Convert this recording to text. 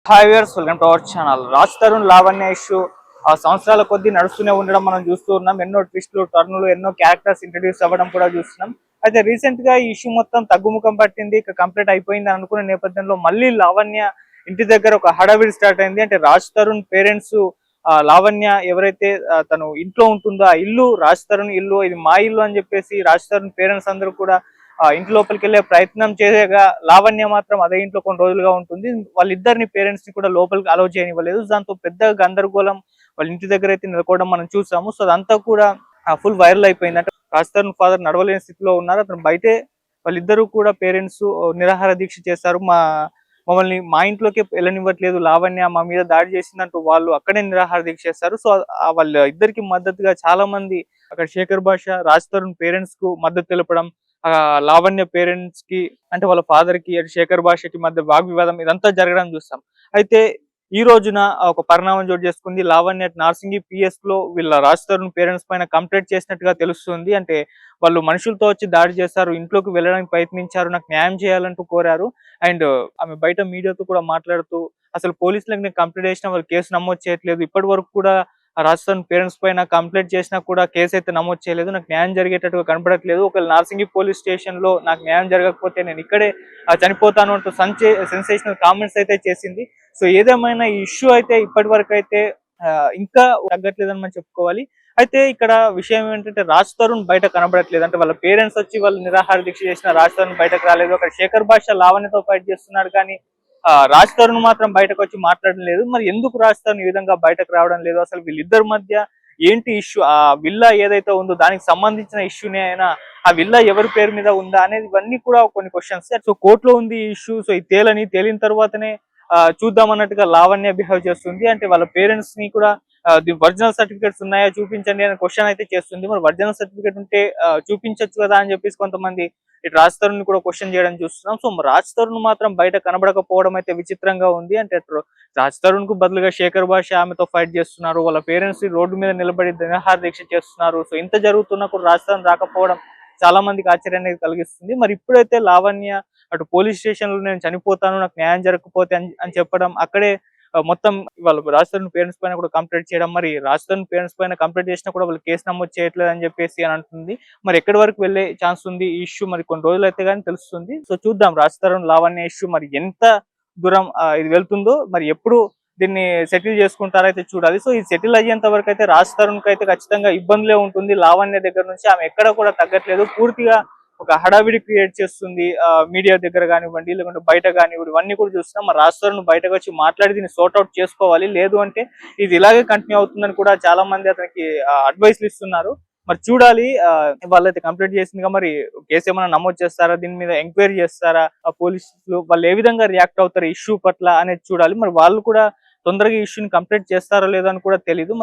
Hi viewers, welcome to our channel. Raj Tarun Lavanya issue సంవత్సరాల కొద్దీ నడుస్తూనే ఉండడం మనం చూస్తూ ఉన్నాం. ఎన్నో ట్విస్టులు, టర్నులు, ఎన్నో క్యారెక్టర్స్ ఇంట్రడ్యూస్ అవ్వడం కూడా చూస్తున్నాం. అయితే రీసెంట్ గా ఈ ఇష్యూ మొత్తం తగ్గుముఖం పట్టింది, ఇక కంప్లీట్ అయిపోయింది అనుకునే నేపథ్యంలో మళ్ళీ లావణ్య ఇంటి దగ్గర ఒక హడావిడి స్టార్ట్ అయింది. అంటే రాజ్ తరుణ్ పేరెంట్స్ లావణ్య ఎవరైతే తను ఇంట్లో ఉంటుందో ఆ ఇల్లు రాజ్ తరుణ్ ఇల్లు, ఇది మా ఇల్లు అని చెప్పేసి రాజ్ తరుణ్ పేరెంట్స్ అందరూ కూడా ఇంటి లోపలికి వెళ్ళే ప్రయత్నం చేయగా లావణ్య మాత్రం అదే ఇంట్లో కొన్ని రోజులుగా ఉంటుంది. వాళ్ళిద్దరిని పేరెంట్స్ ని కూడా లోపలికి అలౌ చేయనివ్వలేదు. దాంతో పెద్ద గందరగోళం వాళ్ళ ఇంటి దగ్గర అయితే నెలకొవడం మనం చూసాము. సో అదంతా కూడా ఫుల్ వైరల్ అయిపోయింది. అంటే రాజ్ తరుణ్ ఫాదర్ నడవలేని స్థితిలో ఉన్నారు. అతను బయటే వాళ్ళిద్దరూ కూడా పేరెంట్స్ నిరాహార దీక్ష చేస్తారు. మమ్మల్ని మా ఇంట్లోకి వెళ్ళనివ్వట్లేదు, లావణ్య మా మీద దాడి చేసిందంటూ వాళ్ళు అక్కడే నిరాహార దీక్ష చేస్తారు. సో వాళ్ళ ఇద్దరికి మద్దతుగా చాలా మంది అక్కడ శేఖర్ భాష, రాజ్ తరుణ్ పేరెంట్స్ కు మద్దతు తెలపడం, లావణ్య పేరెంట్స్ కి అంటే వాళ్ళ ఫాదర్ కి అటు శేఖర్ భాషకి మధ్య వాగ్వివాదం ఇదంతా జరగడం చూస్తాం. అయితే ఈ రోజున ఒక పరిణామం చోటు చేసుకుంది. లావణ్య నార్సింగి పిఎస్ లో వీళ్ళ రాజ్ తరుణ్ పేరెంట్స్ పైన కంప్లైంట్ చేసినట్టుగా తెలుస్తుంది. అంటే వాళ్ళు మనుషులతో వచ్చి దాడి చేశారు, ఇంట్లోకి వెళ్ళడానికి ప్రయత్నించారు, నాకు న్యాయం చేయాలంటూ కోరారు. అండ్ ఆమె బయట మీడియాతో కూడా మాట్లాడుతూ అసలు పోలీసులకు నేను కంప్లైంట్ చేసినా వాళ్ళు కేసు నమోదు చేయట్లేదు, ఇప్పటి వరకు కూడా రాజ్ తరుణ్ పేరెంట్స్ పైన కంప్లైంట్ చేసినా కూడా కేసు అయితే నమోదు చేయలేదు, నాకు న్యాయం జరిగేటట్టుగా కనపడట్లేదు, ఒకవేళ నార్సింగి పోలీస్ స్టేషన్ లో నాకు న్యాయం జరగకపోతే నేను ఇక్కడే చనిపోతాను అంటూ సెన్సేషనల్ కామెంట్స్ అయితే చేసింది. సో ఏదేమైనా ఈ ఇష్యూ అయితే ఇప్పటి వరకు అయితే ఇంకా తగ్గట్లేదని మనం చెప్పుకోవాలి. అయితే ఇక్కడ విషయం ఏంటంటే రాజ్ తరుణ్ బయట కనబడట్లేదు. అంటే వాళ్ళ పేరెంట్స్ వచ్చి వాళ్ళు నిరాహార దీక్ష చేసిన రాజ్ తరుణ్ బయటకు రాలేదు. అక్కడ శేఖర్ భాష లావణ్యతో ఫైట్ చేస్తున్నాడు, కానీ రాజ్ తరుణ్ మాత్రం బయటకు వచ్చి మాట్లాడడం లేదు. మరి ఎందుకు రాజ్ తరుణ్ ఈ విధంగా బయటకు రావడం లేదు, అసలు వీళ్ళిద్దరి మధ్య ఏంటి ఇష్యూ, ఆ విల్లా ఏదైతే ఉందో దానికి సంబంధించిన ఇష్యూనే అయినా ఆ విల్లా ఎవరి పేరు మీద ఉందా అనేది ఇవన్నీ కూడా కొన్ని క్వశ్చన్స్. సో కోర్టులో ఉంది ఈ ఇష్యూ. సో ఇది తేలిన తర్వాతనే చూద్దాం అన్నట్టుగా లావణ్య బిహేవ్ చేస్తుంది. అంటే వాళ్ళ పేరెంట్స్ ని కూడా ఒరిజినల్ సర్టిఫికేట్స్ ఉన్నాయా చూపించండి అని క్వశ్చన్ అయితే చేస్తుంది. మరి ఒరిజినల్ సర్టిఫికేట్ ఉంటే చూపించచ్చు కదా అని చెప్పేసి కొంతమంది ఇటు రాజ్ తరుణ్ కూడా క్వశ్చన్ చేయడం చూస్తున్నాం. సో రాజ్ తరుణ్ మాత్రం బయట కనబడకపోవడం అయితే విచిత్రంగా ఉంది. అంటే రాజ్ తరుణ్ కు బదులుగా శేఖర్ భాష ఆమెతో ఫైట్ చేస్తున్నారు, వాళ్ళ పేరెంట్స్ రోడ్డు మీద నిలబడి నిరాహార దీక్ష చేస్తున్నారు. సో ఇంత జరుగుతున్నా కూడా రాజ్ తరుణ్ రాకపోవడం చాలా మందికి ఆశ్చర్యాన్ని కలిగిస్తుంది. మరి ఇప్పుడైతే లావణ్య అటు పోలీస్ స్టేషన్ లో నేను చనిపోతాను, నాకు న్యాయం జరగకపోతే అని చెప్పడం, అక్కడే మొత్తం వాళ్ళ రాజ్ తరుణ్ పేరెంట్స్ పైన కూడా కంప్లైంట్ చేయడం, మరి రాజ్ తరుణ్ పేరెంట్స్ పైన కంప్లైంట్ చేసినా కూడా వాళ్ళు కేసు నమోదు చేయట్లేదు అని చెప్పేసి అని అంటుంది. మరి ఎక్కడి వరకు వెళ్లే ఛాన్స్ ఉంది ఈ ఇష్యూ, మరి కొన్ని రోజులు అయితే కానీ తెలుస్తుంది. సో చూద్దాం రాజ్ తరుణ్ లావణ్య ఇష్యూ మరి ఎంత దూరం ఇది వెళ్తుందో, మరి ఎప్పుడు దీన్ని సెటిల్ చేసుకుంటారైతే చూడాలి. సో ఇది సెటిల్ అయ్యేంత వరకు అయితే రాజ్ తరుణ్ కి అయితే ఖచ్చితంగా ఇబ్బందులే ఉంటుంది. లావణ్య దగ్గర నుంచి ఆమె ఎక్కడ కూడా తగ్గట్లేదు, పూర్తిగా ఒక హడావిడి క్రియేట్ చేస్తుంది. మీడియా దగ్గర కానివ్వండి, లేకుంటే బయట కానివ్వండి, ఇవన్నీ కూడా చూస్తున్నాం. మరి రాజ్ తరుణ్ బయటకు వచ్చి మాట్లాడి దీన్ని సార్ట్ అవుట్ చేసుకోవాలి, లేదు అంటే ఇది ఇలాగే కంటిన్యూ అవుతుందని కూడా చాలా మంది అతనికి అడ్వైస్లు ఇస్తున్నారు. మరి చూడాలి. వాళ్ళైతే కంప్లీట్ చేసిందిగా, మరి కేసు ఏమైనా నమోదు చేస్తారా, దీని మీద ఎంక్వైరీ చేస్తారా, ఆ పోలీసులు వాళ్ళు ఏ విధంగా రియాక్ట్ అవుతారు ఇష్యూ పట్ల అనేది చూడాలి. మరి వాళ్ళు కూడా తొందరగా ఇష్యూని కంప్లీట్ చేస్తారో లేదో అని కూడా తెలీదు.